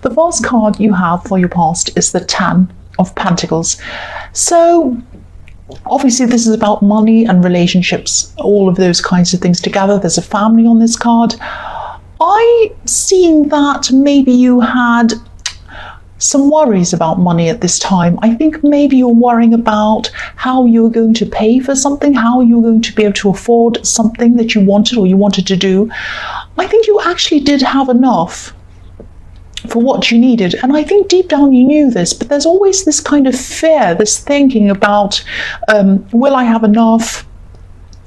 The first card you have for your past is the Ten of Pentacles. So obviously this is about money and relationships, all of those kinds of things together. There's a family on this card. I seen that maybe you had some worries about money at this time. I think maybe you're worrying about how you're going to pay for something, how you're going to be able to afford something that you wanted or you wanted to do. I think you actually did have enough for what you needed. And I think deep down you knew this, but there's always this kind of fear, this thinking about, will I have enough?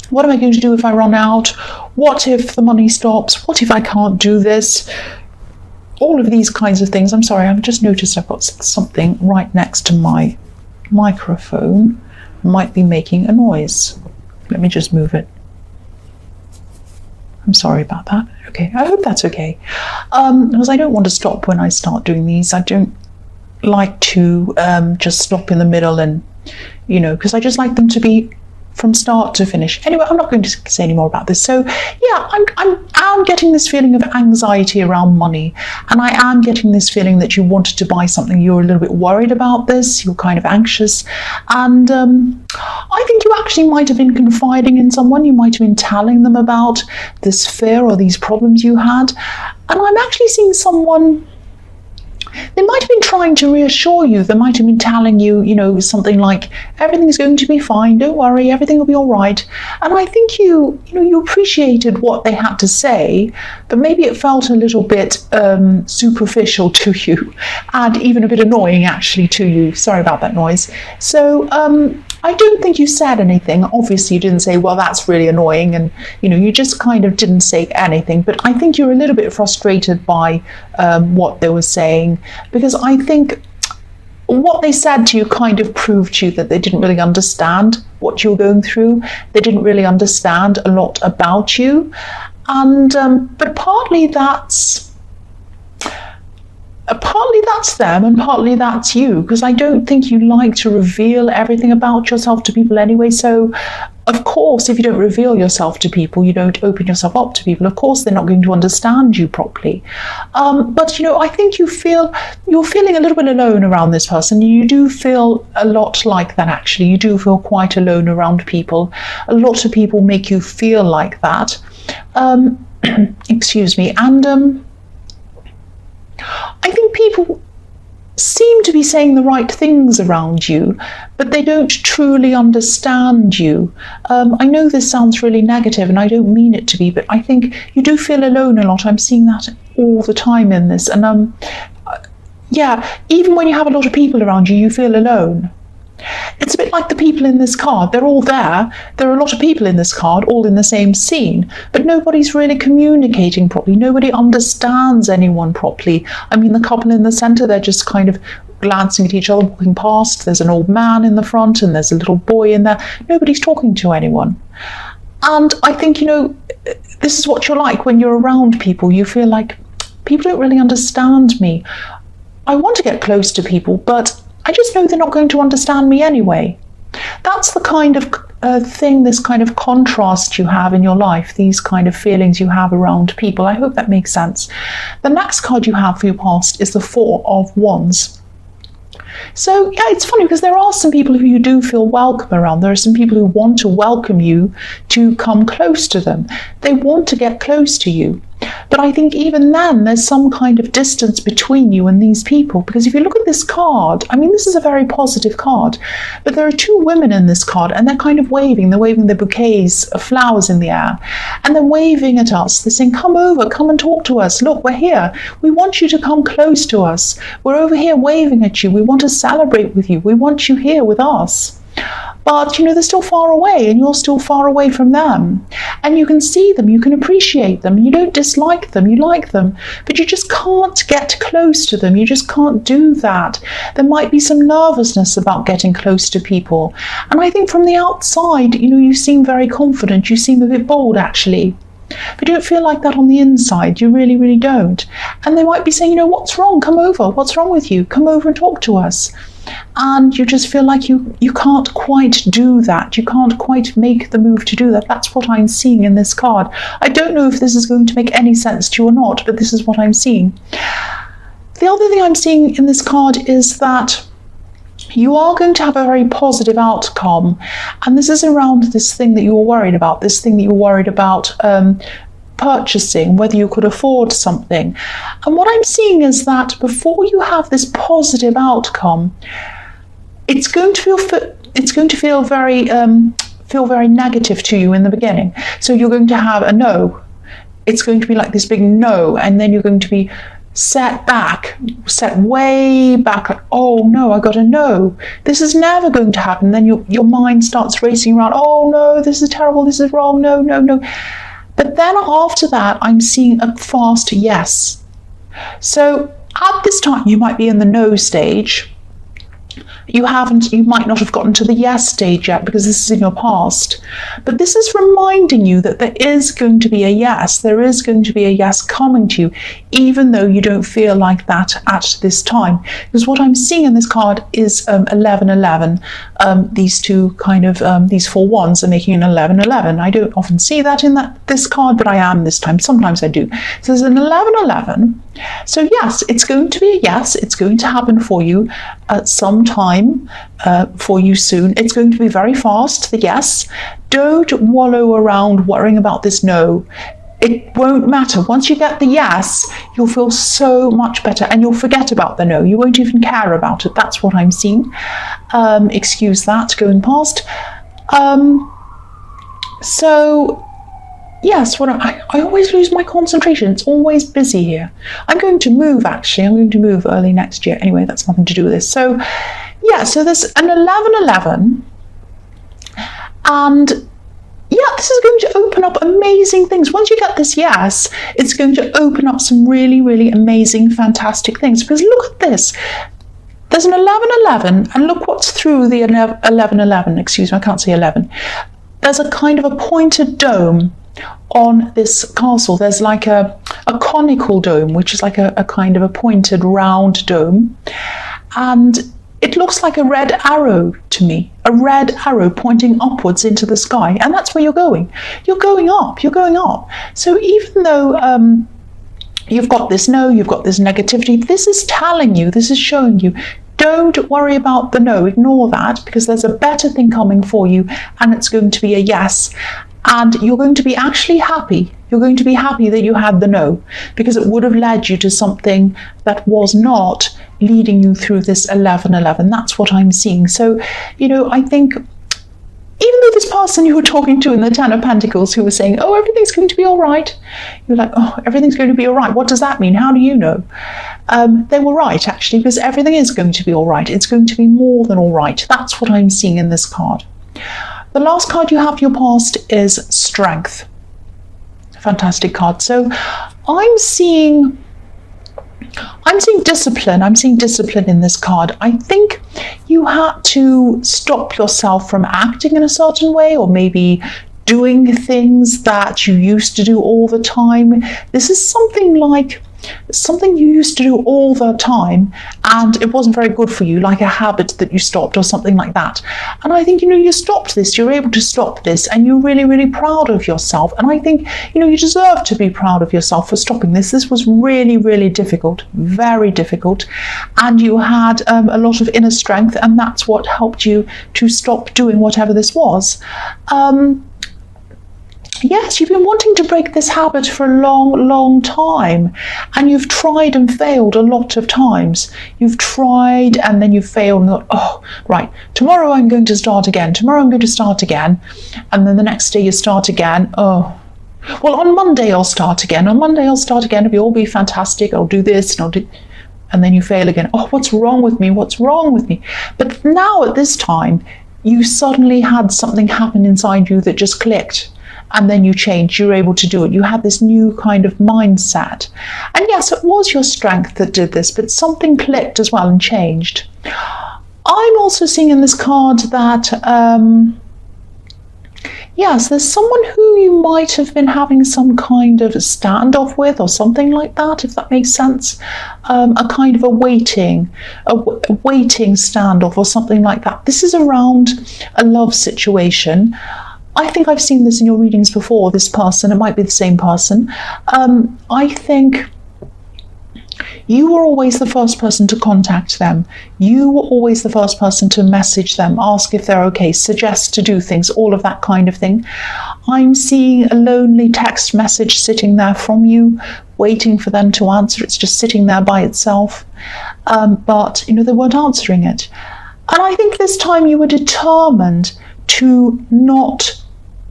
What am I going to do if I run out? What if the money stops? What if I can't do this? All of these kinds of things. I'm sorry, I've just noticed I've got something right next to my microphone. Might be making a noise. Let me just move it. I'm sorry about that. Okay, I hope that's okay. Because I don't want to stop when I start doing these. I don't like to just stop in the middle and, because I just like them to be from start to finish. Anyway, I'm not going to say any more about this. So yeah, I'm getting this feeling of anxiety around money, and I am getting this feeling that you wanted to buy something, you're a little bit worried about this, you're kind of anxious, and I think you actually might have been confiding in someone, you might have been telling them about this fear or these problems you had, and I'm actually seeing someone. They might have been trying to reassure you. They might have been telling you, something like, everything's going to be fine, don't worry, everything will be all right. And I think you appreciated what they had to say, but maybe it felt a little bit superficial to you, and even a bit annoying actually to you. Sorry about that noise. So I don't think you said anything. Obviously you didn't say, well, that's really annoying, and you just kind of didn't say anything. But I think you're a little bit frustrated by what they were saying, because I think what they said to you kind of proved to you that they didn't really understand what you were going through. They didn't really understand a lot about you, and but partly that's them and partly that's you, because I don't think you like to reveal everything about yourself to people anyway. So of course, if you don't reveal yourself to people, you don't open yourself up to people, of course they're not going to understand you properly. But I think you're feeling a little bit alone around this person. You do feel a lot like that, actually. You do feel quite alone around people. A lot of people make you feel like that. Excuse me. And I think people seem to be saying the right things around you, but they don't truly understand you. I know this sounds really negative and I don't mean it to be, but I think you do feel alone a lot. I'm seeing that all the time in this. And yeah, even when you have a lot of people around you, you feel alone. It's a bit like the people in this card. They're all there. There are a lot of people in this card, all in the same scene, but nobody's really communicating properly. Nobody understands anyone properly. I mean, the couple in the center, they're just kind of glancing at each other, walking past. There's an old man in the front and there's a little boy in there. Nobody's talking to anyone. And I think, this is what you're like when you're around people. You feel like people don't really understand me. I want to get close to people, but I just know they're not going to understand me anyway. That's the kind of thing, this kind of contrast you have in your life, these kind of feelings you have around people. I hope that makes sense. The next card you have for your past is the Four of Wands. So yeah, it's funny because there are some people who you do feel welcome around. There are some people who want to welcome you to come close to them. They want to get close to you. But I think even then there's some kind of distance between you and these people, because if you look at this card, I mean, this is a very positive card, but there are two women in this card and they're kind of waving. They're waving their bouquets of flowers in the air and they're waving at us. They're saying, come over, come and talk to us. Look, we're here. We want you to come close to us. We're over here waving at you. We want to celebrate with you. We want you here with us. But they're still far away and you're still far away from them, and you can see them, you can appreciate them, you don't dislike them, you like them, but you just can't get close to them. You just can't do that. There might be some nervousness about getting close to people, and I think from the outside you seem very confident, you seem a bit bold actually, but you don't feel like that on the inside. You really, really don't. And they might be saying, what's wrong? Come over. What's wrong with you? Come over and talk to us. And you just feel like you can't quite do that. You can't quite make the move to do that. That's what I'm seeing in this card. I don't know if this is going to make any sense to you or not, but this is what I'm seeing. The The other thing I'm seeing in this card is that you are going to have a very positive outcome. And this is around this thing that you were worried about, purchasing, whether you could afford something. And what I'm seeing is that before you have this positive outcome, it's going to feel very negative to you in the beginning. So you're going to have a no. It's going to be like this big no, and then you're going to be set way back, like, oh no, I got a no. This is never going to happen. Then your mind starts racing around, oh no, this is terrible, this is wrong, no, no, no. But then after that, I'm seeing a fast yes. So at this time, you might be in the no stage. You might not have gotten to the yes stage yet because this is in your past. But this is reminding you that there is going to be a yes. There is going to be a yes coming to you, even though you don't feel like that at this time. Because what I'm seeing in this card is 1111. These two these four ones are making an 1111. I don't often see that in this card, but I am this time. Sometimes I do. So there's an 1111. So yes, it's going to be a yes. It's going to happen for you at some time, for you soon. It's going to be very fast, the yes. Don't wallow around worrying about this no. It won't matter. Once you get the yes, you'll feel so much better and you'll forget about the no. You won't even care about it. That's what I'm seeing. Excuse that going past. So yes, I always lose my concentration. It's always busy here. I'm going to move, actually. I'm going to move early next year. Anyway, that's nothing to do with this. So yeah, so there's an 1111. And yeah, this is going to open up amazing things. Once you get this yes, it's going to open up some really, really amazing, fantastic things. Because look at this. There's an 1111, and look what's through the 1111. Excuse me, I can't say 11. There's a kind of a pointed dome on this castle. There's like a conical dome, which is like a kind of a pointed round dome. And it looks like a red arrow to me, a red arrow pointing upwards into the sky. And that's where you're going. You're going up, you're going up. So even though you've got this no, you've got this negativity, this is telling you, this is showing you, don't worry about the no, ignore that, because there's a better thing coming for you, and it's going to be a yes. And you're going to be actually happy. You're going to be happy that you had the no, because it would have led you to something that was not leading you through this 1111. That's what I'm seeing. So, I think even though this person you were talking to in the Ten of Pentacles who was saying, oh, everything's going to be all right, you're like, oh, everything's going to be all right. What does that mean? How do you know? They were right, actually, because everything is going to be all right. It's going to be more than all right. That's what I'm seeing in this card. The last card you have for your past is Strength. Fantastic card. So I'm seeing discipline. I'm seeing discipline in this card. I think you had to stop yourself from acting in a certain way, or maybe doing things that you used to do all the time. This is something you used to do all the time and it wasn't very good for you, like a habit that you stopped or something like that. And I think, you stopped this, you're able to stop this, and you're really, really proud of yourself. And I think, you deserve to be proud of yourself for stopping this. This was really, really difficult, very difficult. And you had a lot of inner strength, and that's what helped you to stop doing whatever this was. Yes, you've been wanting to break this habit for a long, long time, and you've tried and failed a lot of times. You've tried and then you've failed and thought, oh, right, tomorrow I'm going to start again. Tomorrow I'm going to start again. And then the next day you start again. Oh, well, on Monday I'll start again. On Monday I'll start again. It'll all be fantastic. I'll do this and I'll do... And then you fail again. Oh, what's wrong with me? What's wrong with me? But now at this time, you suddenly had something happen inside you that just clicked. And then you changed, you were able to do it. You had this new kind of mindset. And yes, it was your strength that did this, but something clicked as well and changed. I'm also seeing in this card that, yes, there's someone who you might have been having some kind of standoff with or something like that, if that makes sense. A kind of a waiting standoff or something like that. This is around a love situation. I think I've seen this in your readings before, this person. It might be the same person. I think You were always the first person to contact them. You were always the first person to message them, ask if they're okay, suggest to do things, all of that kind of thing. I'm seeing a lonely text message sitting there from you, waiting for them to answer. It's just sitting there by itself. But, they weren't answering it. And I think this time you were determined to not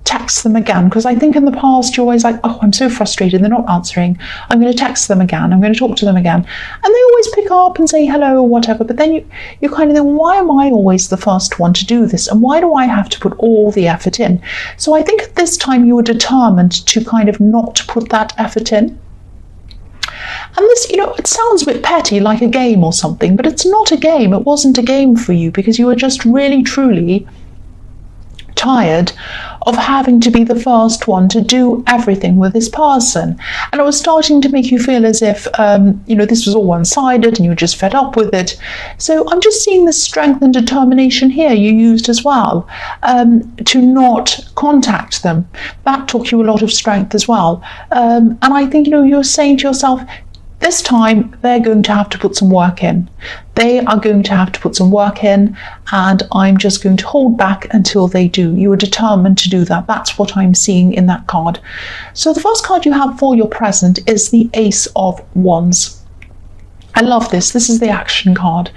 text them again, because I think in the past you're always like, oh, I'm so frustrated, they're not answering, I'm going to text them again, I'm going to talk to them again, and they always pick up and say hello or whatever. But then you kind of think, why am I always the first one to do this, and why do I have to put all the effort in? So I think at this time you were determined to kind of not put that effort in. And this, it sounds a bit petty, like a game or something, but it's not a game. It wasn't a game for you, because you were just really, truly tired of having to be the first one to do everything with this person. And it was starting to make you feel as if, this was all one-sided and you were just fed up with it. So I'm just seeing the strength and determination here you used as well, to not contact them. That took you a lot of strength as well. And I think, you're saying to yourself, this time they're going to have to put some work in. They are going to have to put some work in, and I'm just going to hold back until they do. You are determined to do that. That's what I'm seeing in that card. So the first card you have for your present is the Ace of Wands. I love this. This is the action card.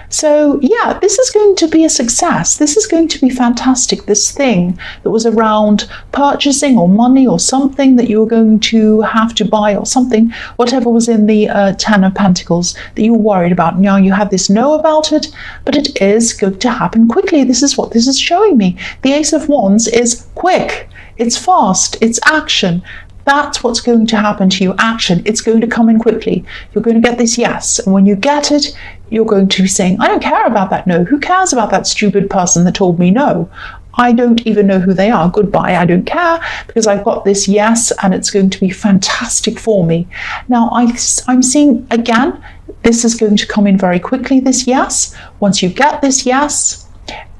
So yeah, this is going to be a success. This is going to be fantastic. This thing that was around purchasing or money or something that you were going to have to buy or something, whatever was in the Ten of Pentacles that you were worried about. Now you have this know about it, but it is going to happen quickly. This is what this is showing me. The Ace of Wands is quick. It's fast. It's action. That's what's going to happen to you. Action. It's going to come in quickly. You're going to get this yes. And when you get it, you're going to be saying, I don't care about that no. Who cares about that stupid person that told me no? I don't even know who they are. Goodbye. I don't care, because I've got this yes, and it's going to be fantastic for me. Now, I'm seeing, again, this is going to come in very quickly, this yes. Once you get this yes,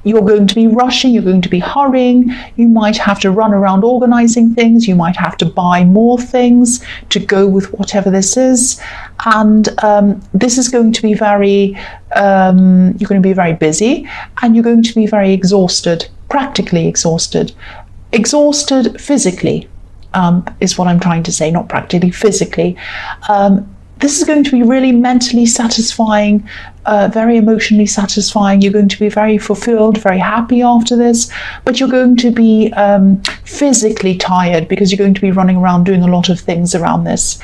you're going to be rushing, you're going to be hurrying, you might have to run around organizing things, you might have to buy more things to go with whatever this is. And this is going to be very, you're going to be very busy, and you're going to be very exhausted, practically exhausted. Exhausted physically is what I'm trying to say, not practically, physically. This is going to be really mentally satisfying, very emotionally satisfying. You're going to be very fulfilled, very happy after this, but you're going to be physically tired, because you're going to be running around doing a lot of things around this.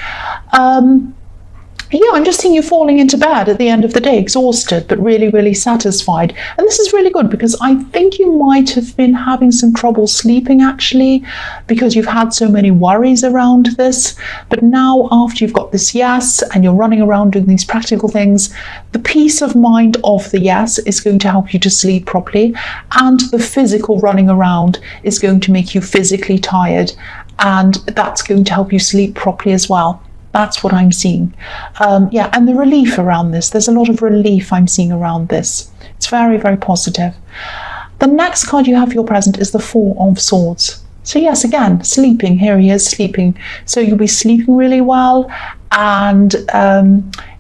Yeah, I'm just seeing you falling into bed at the end of the day, exhausted, but really, really satisfied. And this is really good, because I think you might have been having some trouble sleeping, actually, because you've had so many worries around this. But now, after you've got this yes, and you're running around doing these practical things, the peace of mind of the yes is going to help you to sleep properly. And the physical running around is going to make you physically tired. And that's going to help you sleep properly as well. That's what I'm seeing. Yeah, and the relief around this. There's a lot of relief I'm seeing around this. It's very, very positive. The next card you have for your present is the Four of Swords. So yes, again, sleeping. Here he is, sleeping. So you'll be sleeping really well. And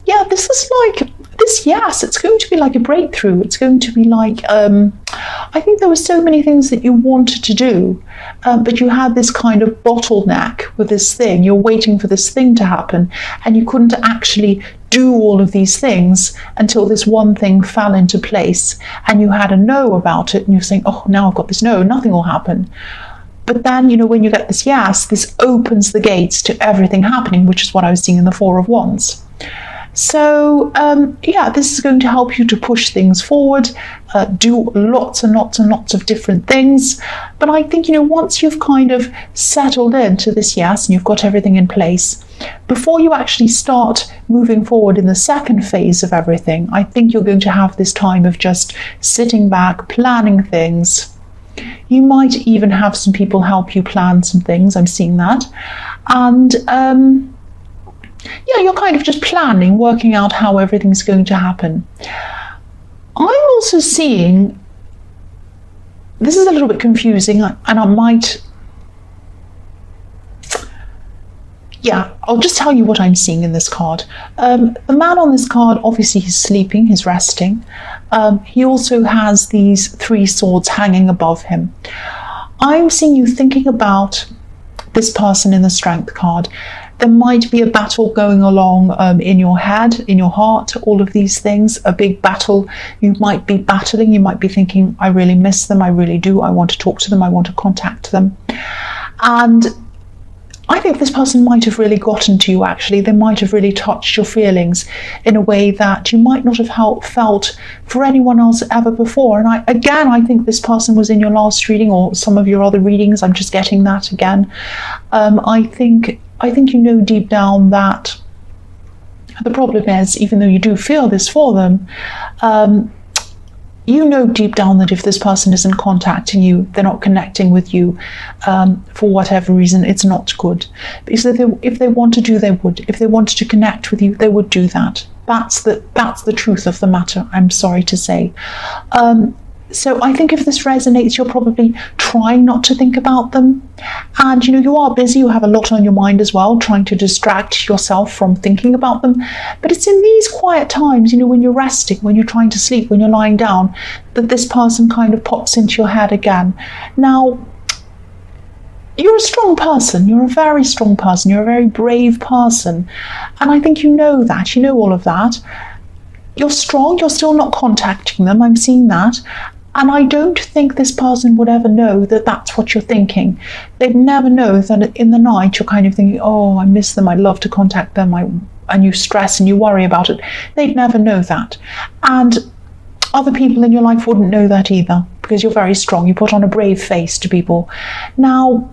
yeah, this is like, this, yes, it's going to be like a breakthrough. It's going to be like, I think there were so many things that you wanted to do, but you had this kind of bottleneck with this thing. You're waiting for this thing to happen, and you couldn't actually do all of these things until this one thing fell into place, and you had a no about it, and you're saying, oh, now I've got this no, nothing will happen. But then, when you get this yes, this opens the gates to everything happening, which is what I was seeing in the Four of Wands. So yeah, this is going to help you to push things forward, do lots and lots and lots of different things. But I think, once you've kind of settled into this yes, and you've got everything in place, before you actually start moving forward in the second phase of everything, I think you're going to have this time of just sitting back, planning things. You might even have some people help you plan some things. I'm seeing that. And yeah, you're kind of just planning, working out how everything's going to happen. I'm also seeing, this is a little bit confusing, and I might, yeah, I'll just tell you what I'm seeing in this card. The man on this card, obviously he's sleeping, he's resting. He also has these 3 swords hanging above him. I'm seeing you thinking about this person in the Strength card. There might be a battle going along in your head, in your heart, all of these things, a big battle. You might be battling, you might be thinking, I really miss them, I really do, I want to talk to them, I want to contact them. And I think this person might have really gotten to you, actually. They might have really touched your feelings in a way that you might not have felt for anyone else ever before. And I think this person was in your last reading or some of your other readings. I'm just getting that again. I think you know deep down that the problem is, even though you do feel this for them, you know deep down that if this person isn't contacting you, they're not connecting with you, for whatever reason, it's not good. Because if they want to do, they would. If they wanted to connect with you, they would do that. That's the truth of the matter, I'm sorry to say. So I think if this resonates, you're probably trying not to think about them. And, you are busy, you have a lot on your mind as well, trying to distract yourself from thinking about them. But it's in these quiet times, when you're resting, when you're trying to sleep, when you're lying down, that this person kind of pops into your head again. Now, you're a strong person, you're a very strong person, you're a very brave person. And I think you know that, you know all of that. You're strong, you're still not contacting them, I'm seeing that. And I don't think this person would ever know that that's what you're thinking. They'd never know that in the night you're kind of thinking, oh, I miss them, I'd love to contact them, and you stress and you worry about it. They'd never know that. And other people in your life wouldn't know that either, because you're very strong. You put on a brave face to people. Now,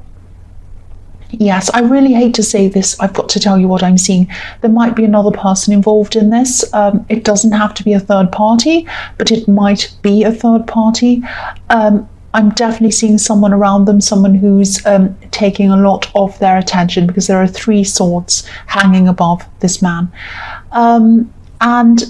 yes, I really hate to say this. I've got to tell you what I'm seeing. There might be another person involved in this. It doesn't have to be a third party, but it might be a third party. I'm definitely seeing someone around them, someone who's taking a lot of their attention, because there are 3 swords hanging above this man. And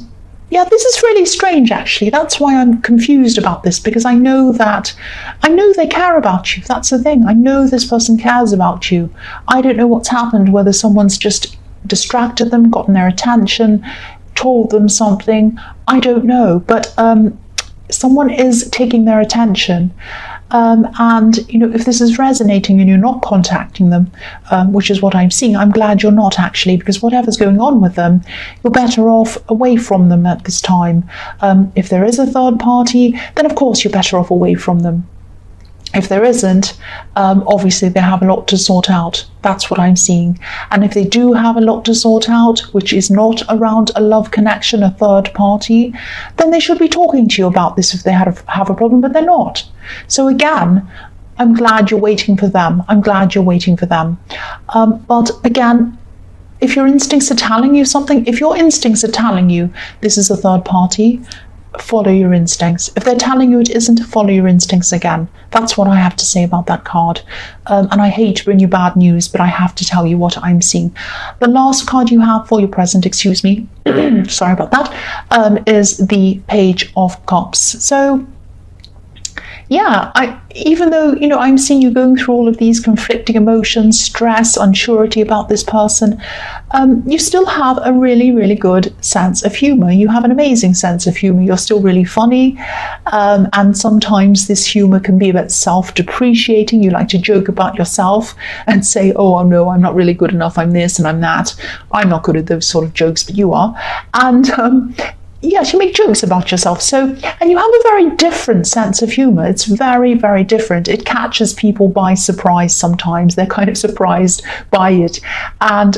yeah, this is really strange, actually. That's why I'm confused about this, because I know they care about you. That's the thing. I know this person cares about you. I don't know what's happened, whether someone's just distracted them, gotten their attention, told them something. I don't know. But someone is taking their attention. And if this is resonating and you're not contacting them, which is what I'm seeing, I'm glad you're not, actually, because whatever's going on with them, you're better off away from them at this time. If there is a third party, then of course you're better off away from them. If there isn't, obviously they have a lot to sort out. That's what I'm seeing. And if they do have a lot to sort out, which is not around a love connection, a third party, then they should be talking to you about this if they have a problem, but they're not. So again, I'm glad you're waiting for them. I'm glad you're waiting for them. But again, if your instincts are telling you something, if your instincts are telling you this is a third party, follow your instincts. If they're telling you it isn't, follow your instincts again. That's what I have to say about that card. And I hate to bring you bad news, but I have to tell you what I'm seeing. The last card you have for your present, excuse me, sorry about that, is the Page of Cups. So yeah, even though, I'm seeing you going through all of these conflicting emotions, stress, unsurety about this person, you still have a really, really good sense of humor. You have an amazing sense of humor. You're still really funny. And sometimes this humor can be a bit self-depreciating. You like to joke about yourself and say, oh no, I'm not really good enough. I'm this and I'm that. I'm not good at those sort of jokes, but you are. And yes, you make jokes about yourself. So, and you have a very different sense of humor. It's very, very different. It catches people by surprise sometimes. They're kind of surprised by it. And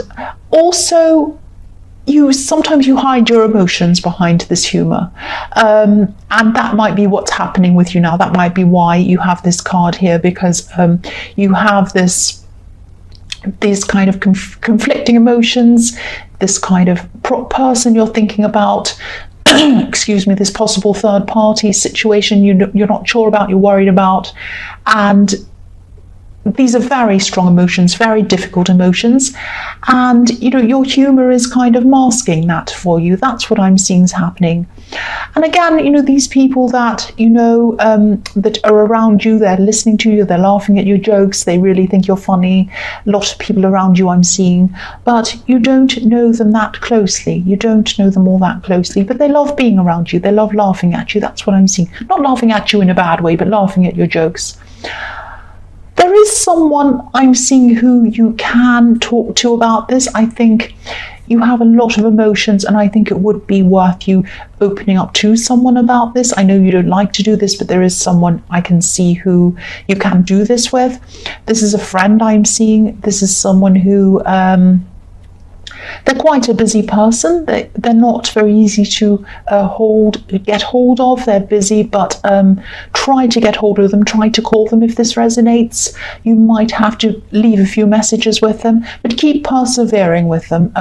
also, sometimes you hide your emotions behind this humor. And that might be what's happening with you now. That might be why you have this card here, because you have these kind of conflicting emotions, this kind of person you're thinking about, excuse me, this possible third party situation you're not sure about, you're worried about, and these are very strong emotions, very difficult emotions, and your humor is kind of masking that for you. That's what I'm seeing is happening. And again, these people that that are around you, they're listening to you, they're laughing at your jokes, they really think you're funny. A lot of people around you I'm seeing, but you don't know them that closely. You don't know them all that closely, but they love being around you. They love laughing at you. That's what I'm seeing. Not laughing at you in a bad way, but laughing at your jokes. There is someone I'm seeing who you can talk to about this. I think you have a lot of emotions, and I think it would be worth you opening up to someone about this. I know you don't like to do this, but there is someone I can see who you can do this with. This is a friend I'm seeing. This is someone who they're quite a busy person. They're not very easy to get hold of. They're busy, but try to get hold of them. Try to call them if this resonates. You might have to leave a few messages with them, but keep persevering with them.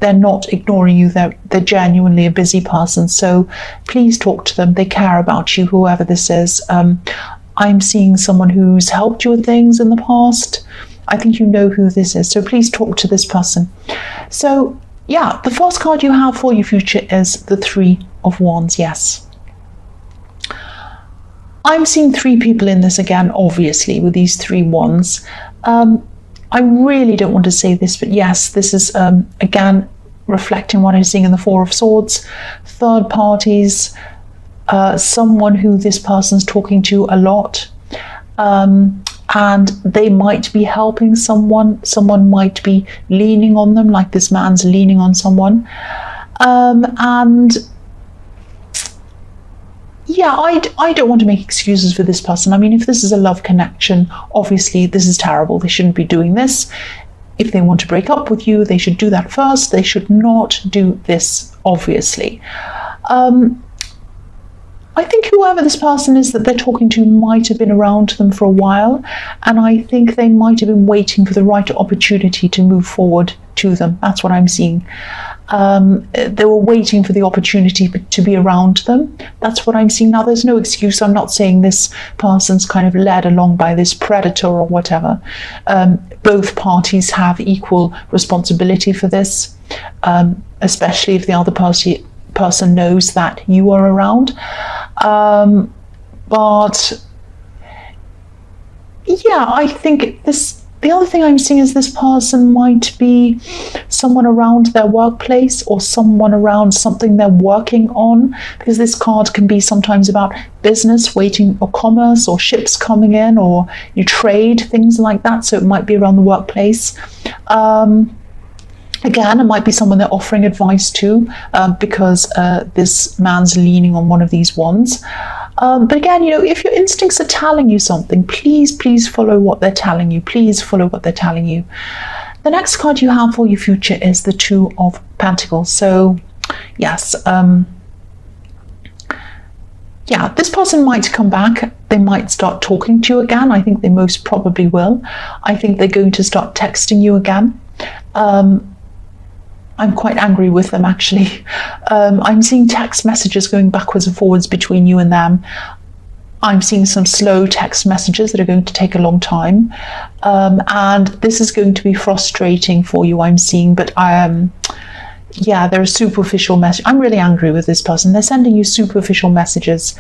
They're not ignoring you. They're genuinely a busy person. So please talk to them. They care about you, whoever this is. I'm seeing someone who's helped you with things in the past. I think you know who this is, so please talk to this person. So, yeah, the first card you have for your future is the Three of Wands, yes. I'm seeing three people in this again, obviously, with these three wands. I really don't want to say this, but yes, this is, again, reflecting what I'm seeing in the Four of Swords. Third parties, someone who this person's talking to a lot. And they might be helping someone might be leaning on them, like this man's leaning on someone. And yeah, I don't want to make excuses for this person. I mean, if this is a love connection, obviously this is terrible. They shouldn't be doing this. If they want to break up with you, they should do that first. They should not do this, obviously. I think whoever this person is that they're talking to might have been around them for a while, and I think they might have been waiting for the right opportunity to move forward to them. That's what I'm seeing. They were waiting for the opportunity to be around them. That's what I'm seeing. Now, there's no excuse. I'm not saying this person's kind of led along by this predator or whatever. Both parties have equal responsibility for this, especially if the other person knows that you are around. But yeah, I think the other thing I'm seeing is this person might be someone around their workplace or someone around something they're working on, because this card can be sometimes about business waiting, or commerce, or ships coming in, or trade, things like that. So it might be around the workplace. Again, it might be someone they're offering advice to, because this man's leaning on one of these wands. But again, if your instincts are telling you something, please follow what they're telling you. Please follow what they're telling you. The next card you have for your future is the Two of Pentacles. So, yes, yeah, this person might come back. They might start talking to you again. I think they most probably will. I think they're going to start texting you again. I'm quite angry with them, actually. I'm seeing text messages going backwards and forwards between you and them. I'm seeing some slow text messages that are going to take a long time. And this is going to be frustrating for you, I'm seeing. But yeah, there are superficial messages. I'm really angry with this person. They're sending you superficial messages.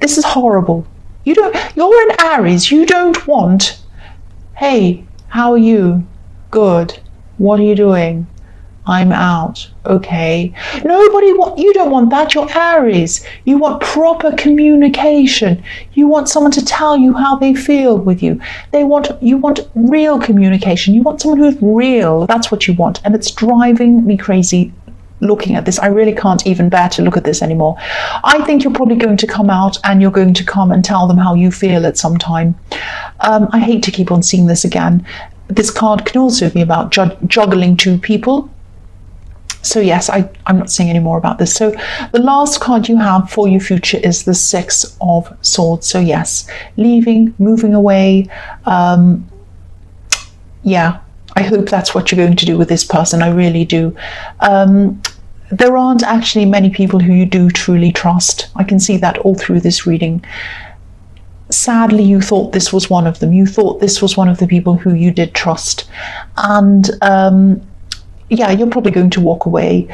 This is horrible. You're an Aries. You don't want, hey, how are you? Good. What are you doing? I'm out. Okay. You don't want that. You're Aries. You want proper communication. You want someone to tell you how they feel with you. You want real communication. You want someone who's real. That's what you want. And it's driving me crazy looking at this. I really can't even bear to look at this anymore. I think you're probably going to come out and you're going to come and tell them how you feel at some time. I hate to keep on seeing this again. This card can also be about juggling two people. So yes, I'm not saying any more about this. So the last card you have for your future is the Six of Swords. So yes, leaving, moving away. Yeah, I hope that's what you're going to do with this person. I really do. There aren't actually many people who you do truly trust. I can see that all through this reading. sadly, you thought this was one of them. You thought this was one of the people who you did trust. And yeah, you're probably going to walk away.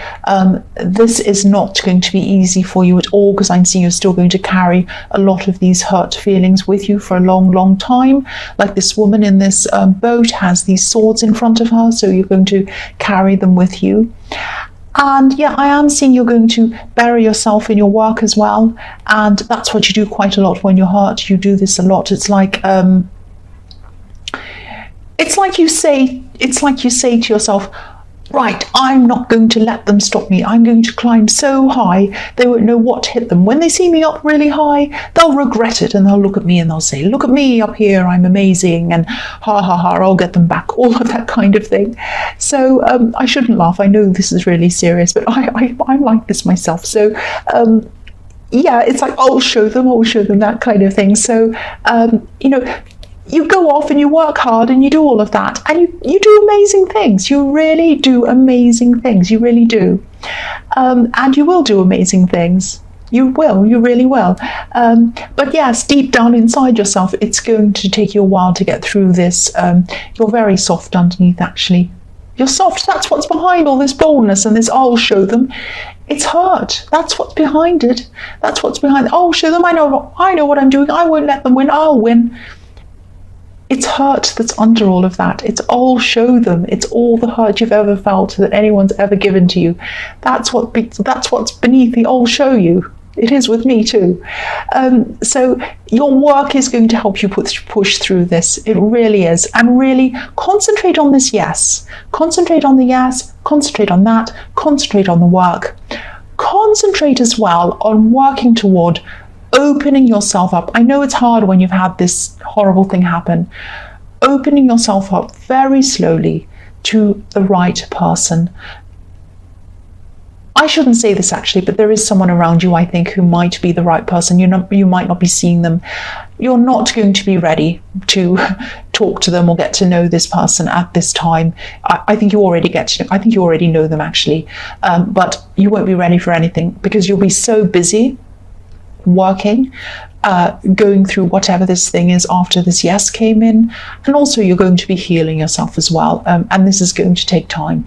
This is not going to be easy for you at all, because I'm seeing you're still going to carry a lot of these hurt feelings with you for a long, long time. Like this woman in this boat has these swords in front of her, so you're going to carry them with you. And yeah, I am seeing you're going to bury yourself in your work as well. And that's what you do quite a lot when you're hurt. You do this a lot. It's like you say to yourself, right, I'm not going to let them stop me. I'm going to climb so high, they won't know what hit them. When they see me up really high, they'll regret it, and they'll look at me and they'll say, look at me up here, I'm amazing, and ha ha ha, I'll get them back, all of that kind of thing. So I shouldn't laugh. I know this is really serious, but I'm like this myself. So yeah, it's like, I'll show them, that kind of thing. So, you go off and you work hard and you do all of that, and you do amazing things. You really do amazing things. You really do. And you will do amazing things. You will. You really will. But yes, deep down inside yourself, it's going to take you a while to get through this. You're very soft underneath, actually. You're soft. That's what's behind all this boldness and this, I'll show them. It's hurt. That's what's behind it. That's what's behind it. I'll show them. I know what I'm doing. I won't let them win. I'll win. It's hurt that's under all of that. It's all show them. It's all the hurt you've ever felt that anyone's ever given to you. That's what's beneath the all show you. It is with me too. So your work is going to help you push through this. It really is. And really concentrate on this yes. Concentrate on the yes. Concentrate on that. Concentrate on the work. Concentrate as well on working toward opening yourself up. I know it's hard when you've had this horrible thing happen. Opening yourself up very slowly to the right person. I shouldn't say this actually, but there is someone around you, I think, who might be the right person. You might not be seeing them. You're not going to be ready to talk to them or get to know this person at this time. I think you already know them actually, but you won't be ready for anything because you'll be so busy working, going through whatever this thing is after this yes came in, and also you're going to be healing yourself as well, and this is going to take time.